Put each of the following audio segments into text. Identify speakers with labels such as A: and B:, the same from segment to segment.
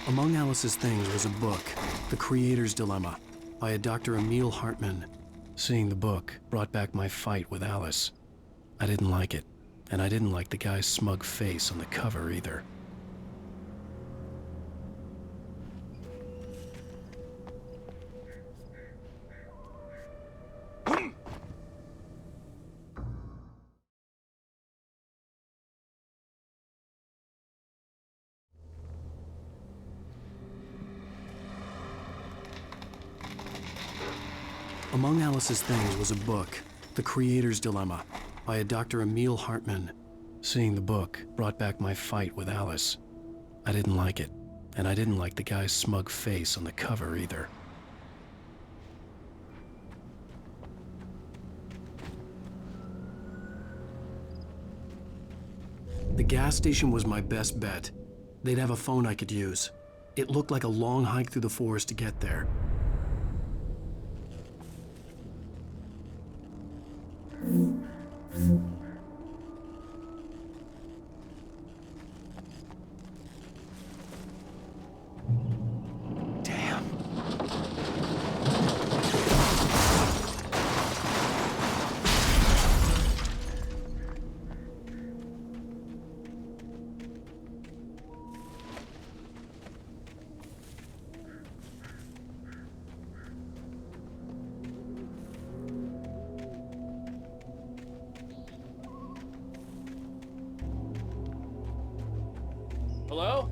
A: Among Alice's things was a book, The Creator's Dilemma, by a Dr. Emil Hartman. Seeing the book brought back my fight with Alice. I didn't like it, and I didn't like the guy's smug face on the cover either. Among Alice's things was a book, The Creator's Dilemma, by a Dr. Emil Hartman. Seeing the book brought back my fight with Alice. I didn't like it, and I didn't like the guy's smug face on the cover either. The gas station was my best bet. They'd have a phone I could use. It looked like a long hike through the forest to get there. Damn.
B: Hello?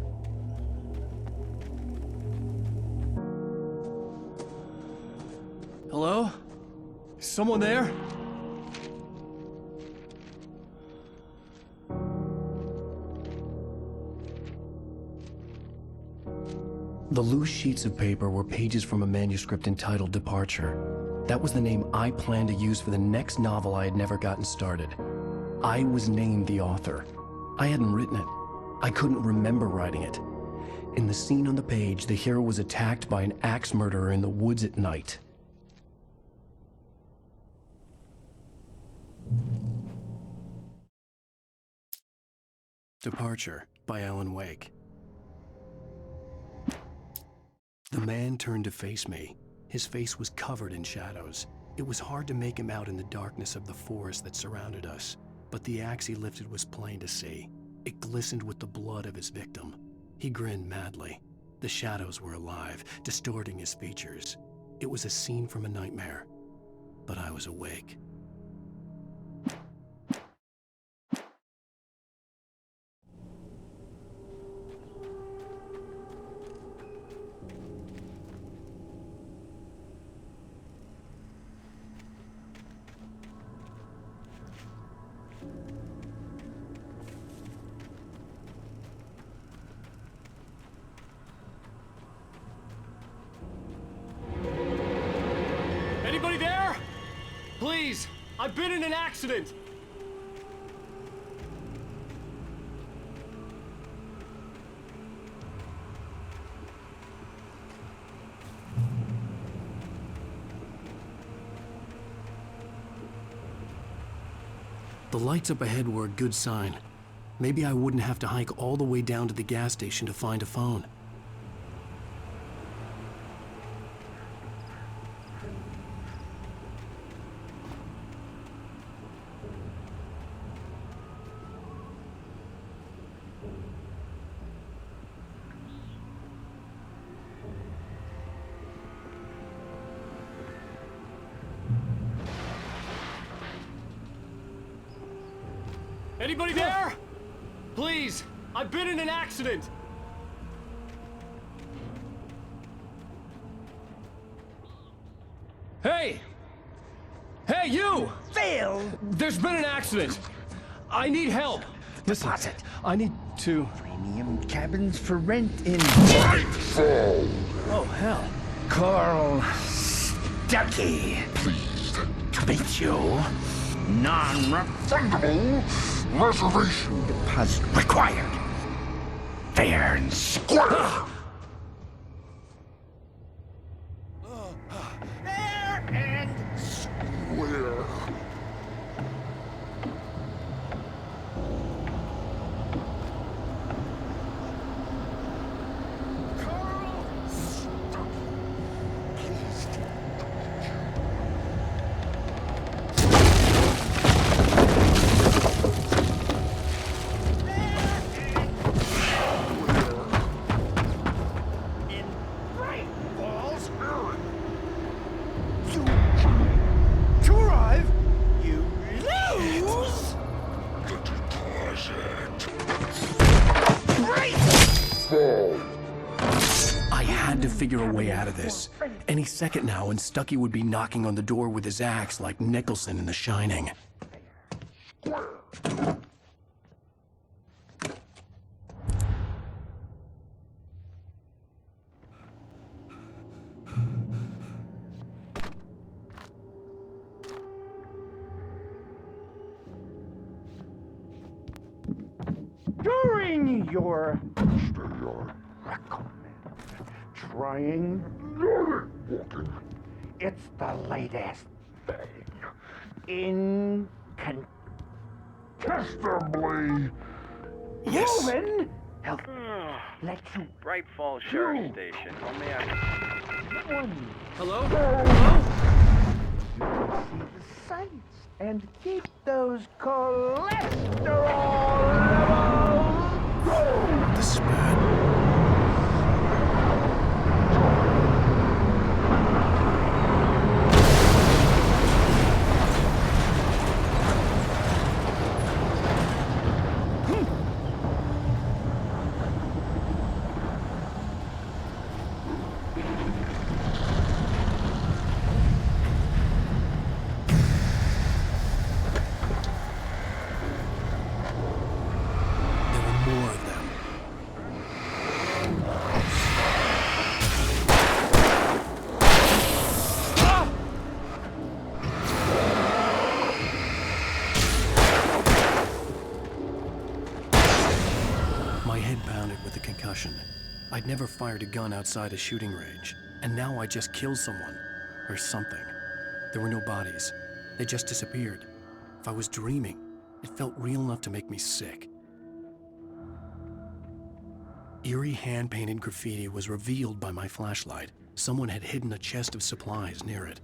B: Hello? Is someone there?
A: The loose sheets of paper were pages from a manuscript entitled Departure. That was the name I planned to use for the next novel I had never gotten started. I was named the author. I hadn't written it. I couldn't remember writing it. In the scene on the page, the hero was attacked by an axe murderer in the woods at night. Departure by Alan Wake. The man turned to face me. His face was covered in shadows. It was hard to make him out in the darkness of the forest that surrounded us, but the axe he lifted was plain to see. It glistened with the blood of his victim. He grinned madly. The shadows were alive, distorting his features. It was a scene from a nightmare, but I was awake.
B: Anybody there? Please, I've been in an accident.
A: The lights up ahead were a good sign. Maybe I wouldn't have to hike all the way down to the gas station to find a phone.
B: Anybody there? Please, I've been in an accident. Hey! Hey, you!
C: Phil!
B: There's been an accident. I need help. Listen,
C: Deposit.
B: I need to...
C: Premium cabins for rent in
D: Nightfall!
B: Oh, hell.
C: Carl Decky.
D: Pleased.
C: To meet you. Non-refundable
D: Reservation
C: deposit required. Fair and
D: square!
C: fair and
D: Square.
A: figure a way out of this. Any second now, and Stucky would be knocking on the door with his axe like Nicholson in The Shining.
C: During your
D: Stay on.
C: trying,
D: Walking.
C: it's the latest
D: Thing. Testably.
A: Yes.
C: proven. He'll let you
E: Bright Falls Sheriff Station. How may I?
B: Hello?
C: see the sights and keep those cholesterol levels.
A: The spat. There were more of them. My head pounded with the concussion. I'd never fired a gun outside a shooting range, and now I just killed someone. Or something. There were no bodies. They just disappeared. If I was dreaming, it felt real enough to make me sick. Eerie hand-painted graffiti was revealed by my flashlight. Someone had hidden a chest of supplies near it.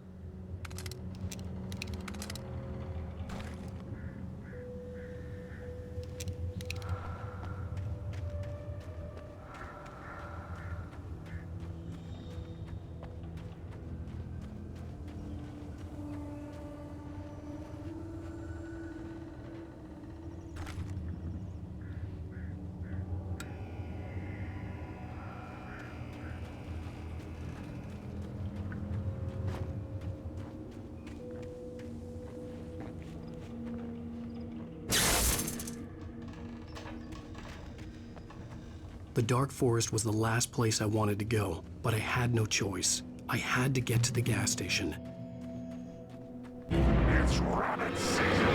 A: The dark forest was the last place I wanted to go, but I had no choice. I had to get to the gas station.
D: It's rabbit season.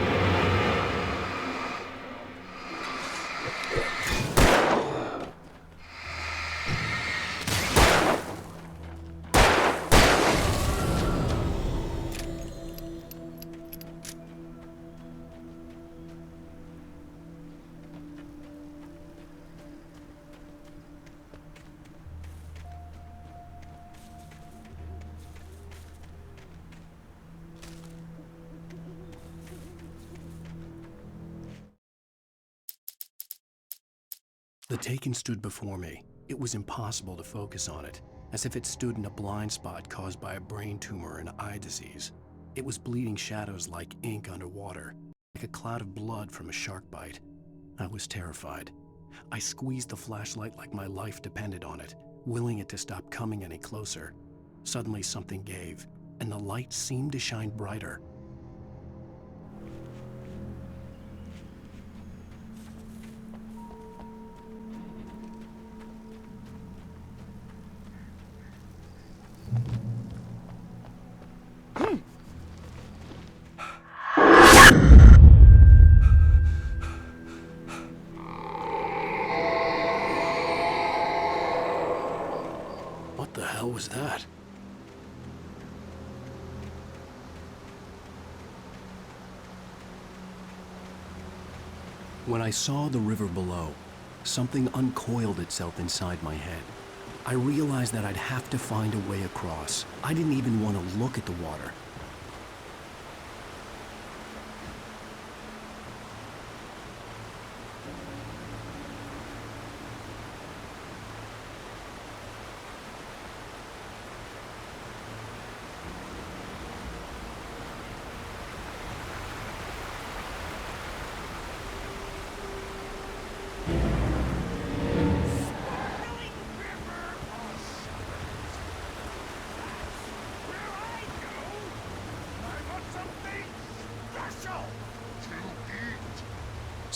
A: The Taken stood before me. It was impossible to focus on it, as if it stood in a blind spot caused by a brain tumor and eye disease. It was bleeding shadows like ink underwater, like a cloud of blood from a shark bite. I was terrified. I squeezed the flashlight like my life depended on it, willing it to stop coming any closer. Suddenly something gave, and the light seemed to shine brighter. What the hell was that? When I saw the river below, something uncoiled itself inside my head. I realized that I'd have to find a way across. I didn't even want to look at the water.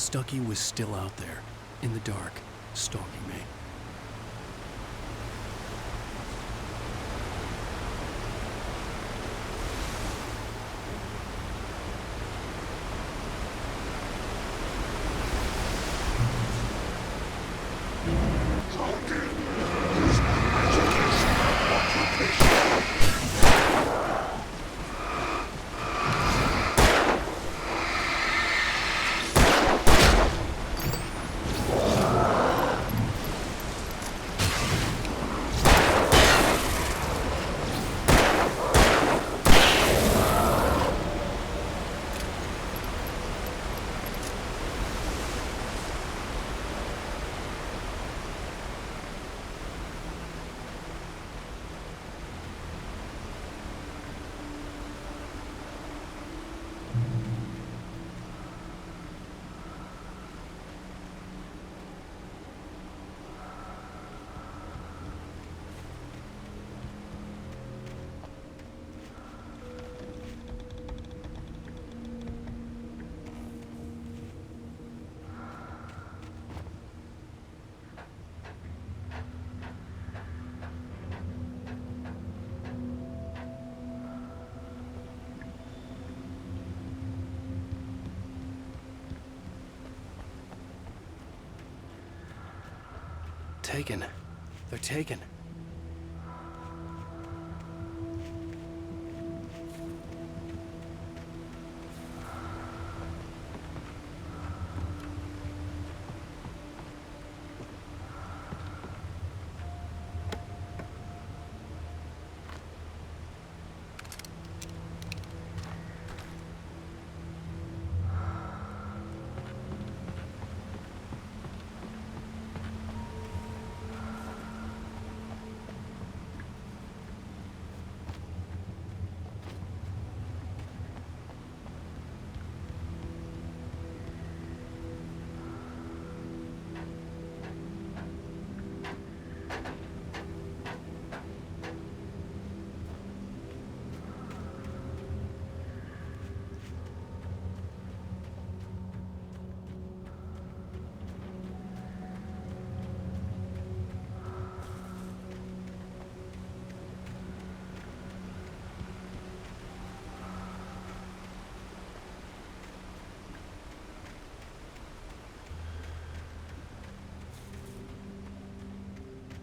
A: Stucky was still out there, in the dark, stalking me. Taken. They're taken.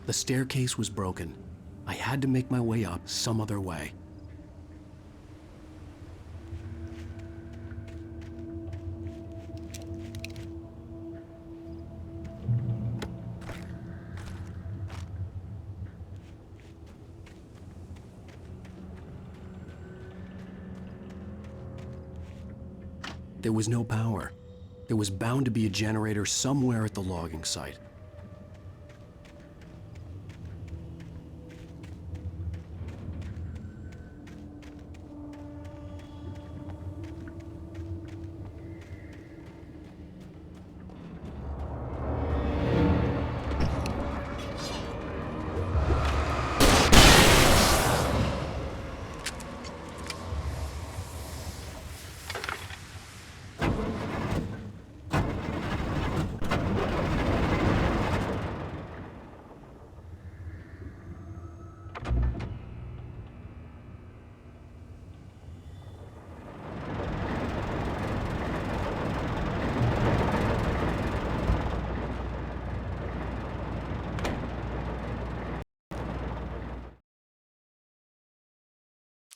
A: The staircase was broken. I had to make my way up some other way. There was no power. There was bound to be a generator somewhere at the logging site.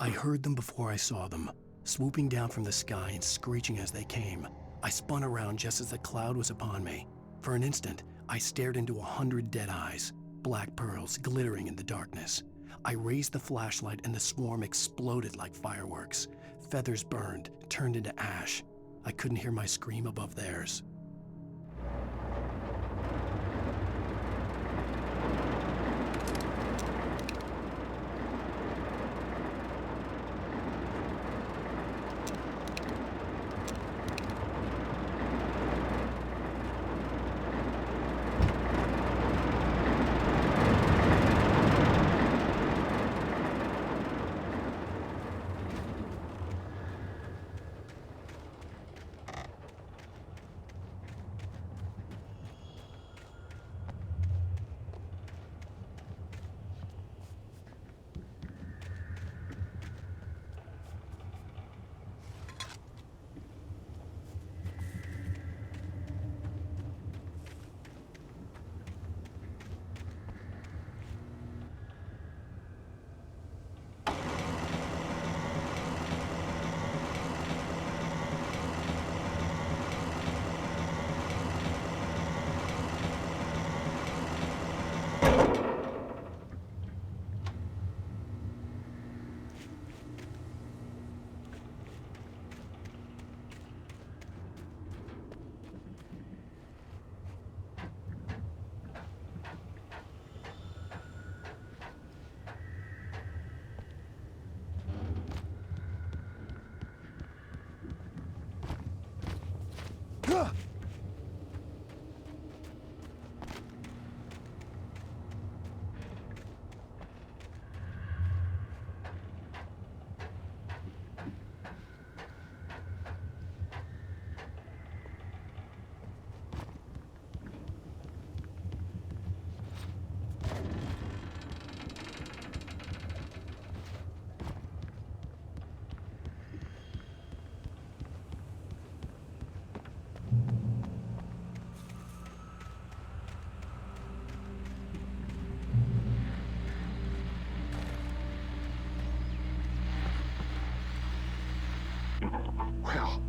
A: I heard them before I saw them, swooping down from the sky and screeching as they came. I spun around just as the cloud was upon me. For an instant, I stared into 100 dead eyes, black pearls glittering in the darkness. I raised the flashlight and the swarm exploded like fireworks. Feathers burned, turned into ash. I couldn't hear my scream above theirs.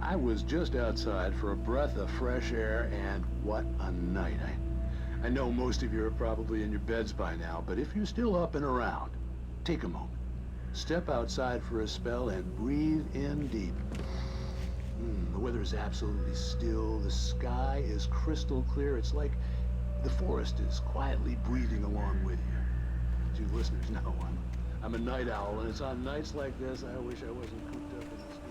F: I was just outside for a breath of fresh air, and what a night. I know most of you are probably in your beds by now, but if you're still up and around, take a moment. Step outside for a spell and breathe in deep. The weather is absolutely still. The sky is crystal clear. It's like the forest is quietly breathing along with you. As you listeners know, I'm a night owl, and it's on nights like this I wish I wasn't cooped up in the studio.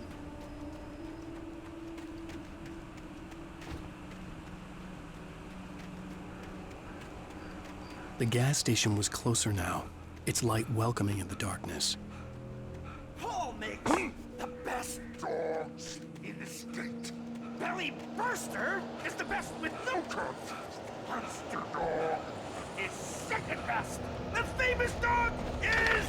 A: The gas station was closer now, its light welcoming in the darkness.
G: Paul makes the best dogs in the state. Belly Burster is the best with no cuts. Monster Dog is second best. The famous dog is...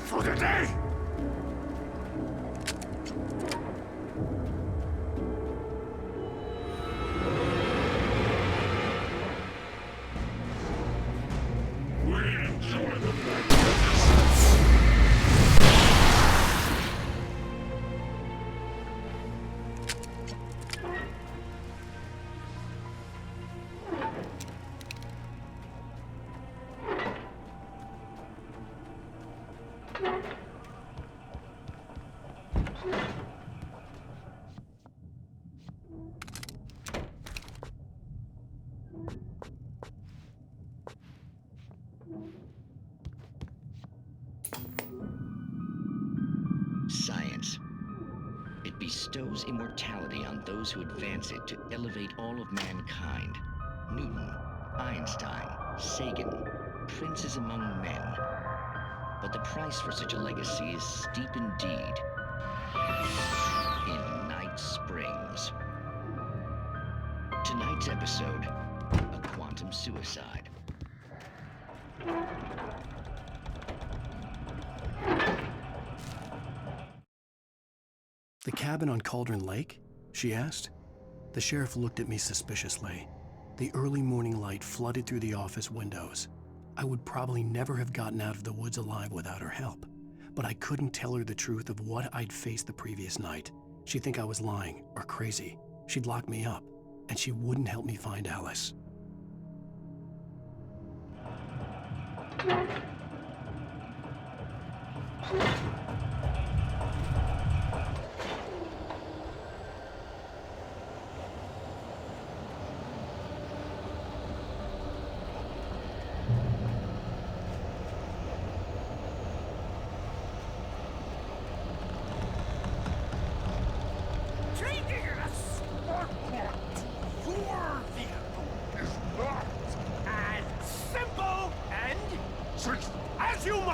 G: For the day!
H: Science. It bestows immortality on those who advance it to elevate all of mankind. Newton, Einstein, Sagan, princes among men. But the price for such a legacy is steep indeed. In Night Springs. Tonight's episode, a quantum suicide.
A: The cabin on Cauldron Lake? She asked. The sheriff looked at me suspiciously. The early morning light flooded through the office windows. I would probably never have gotten out of the woods alive without her help, but I couldn't tell her the truth of what I'd faced the previous night. She'd think I was lying or crazy. She'd lock me up, and she wouldn't help me find Alice.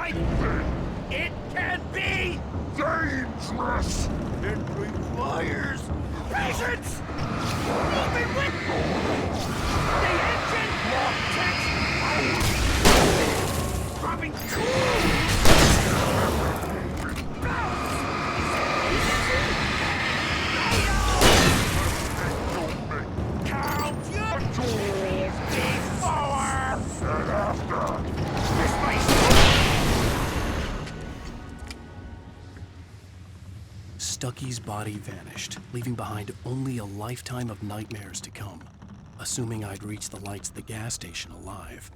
G: I think it can be
D: Dangerous!
G: It requires patience! Moving with the engine takes dropping Count your trees before
D: And after!
G: this place.
A: Stucky's body vanished, leaving behind only a lifetime of nightmares to come, assuming I'd reached the lights of the gas station alive.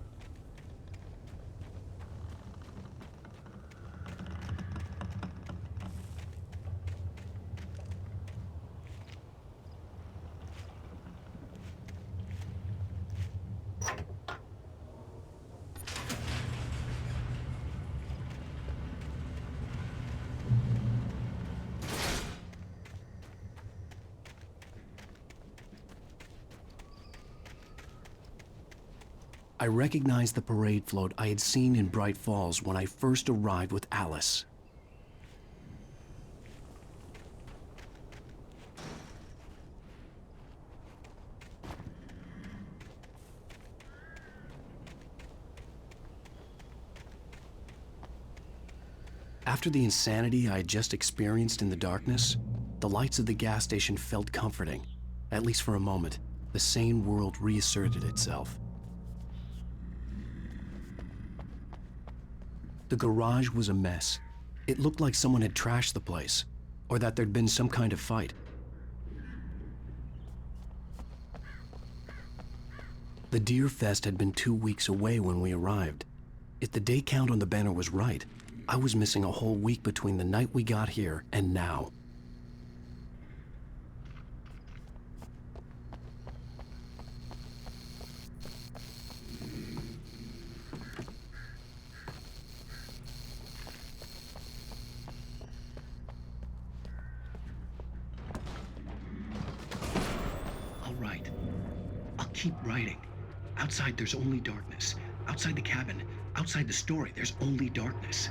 A: I recognized the parade float I had seen in Bright Falls when I first arrived with Alice. After the insanity I had just experienced in the darkness, the lights of the gas station felt comforting. At least for a moment, the sane world reasserted itself. The garage was a mess. It looked like someone had trashed the place, or that there'd been some kind of fight. The Deer Fest had been 2 weeks away when we arrived. If the day count on the banner was right, I was missing a whole week between the night we got here and now. Keep writing. Outside, there's only darkness. Outside the cabin, outside the story, there's only darkness.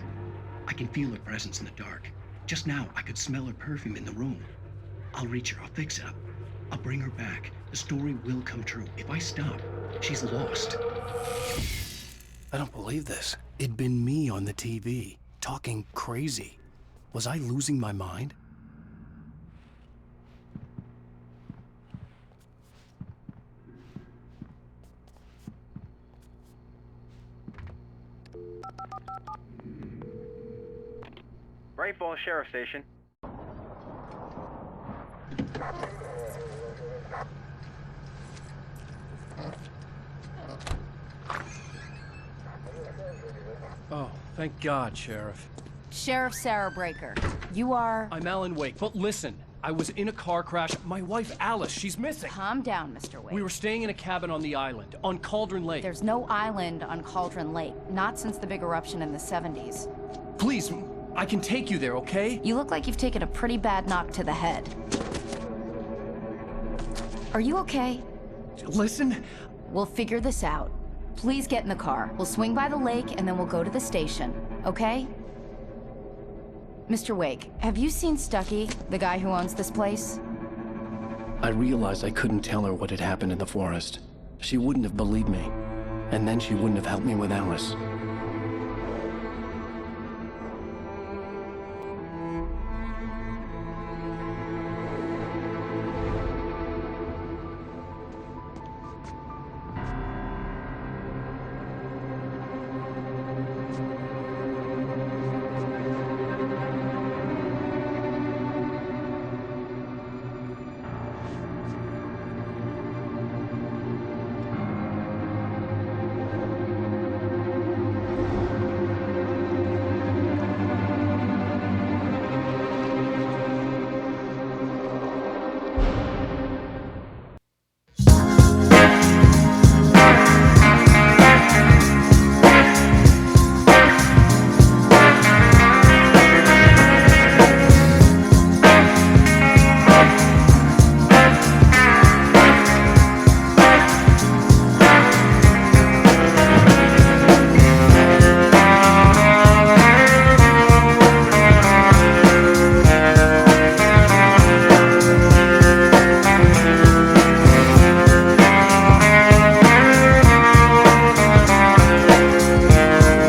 A: I can feel her presence in the dark. Just now, I could smell her perfume in the room. I'll reach her. I'll fix it up. I'll bring her back. The story will come true. If I stop, she's lost. I don't believe this. It'd been me on the TV, talking crazy. Was I losing my mind?
E: Bright Falls Sheriff Station.
B: Oh, thank God, Sheriff.
I: Sheriff Sarah Breaker. You are...
B: I'm Alan Wake, but listen. I was in a car crash. My wife, Alice, she's missing.
I: Calm down, Mr. Wake.
B: We were staying in a cabin on the island, on Cauldron Lake.
I: There's no island on Cauldron Lake. Not since the big eruption in the 70s.
B: Please, I can take you there, okay?
I: You look like you've taken a pretty bad knock to the head. Are you okay?
B: Listen.
I: We'll figure this out. Please get in the car. We'll swing by the lake and then we'll go to the station, okay? Mr. Wake, have you seen Stucky, the guy who owns this place?
A: I realized I couldn't tell her what had happened in the forest. She wouldn't have believed me. And then she wouldn't have helped me with Alice.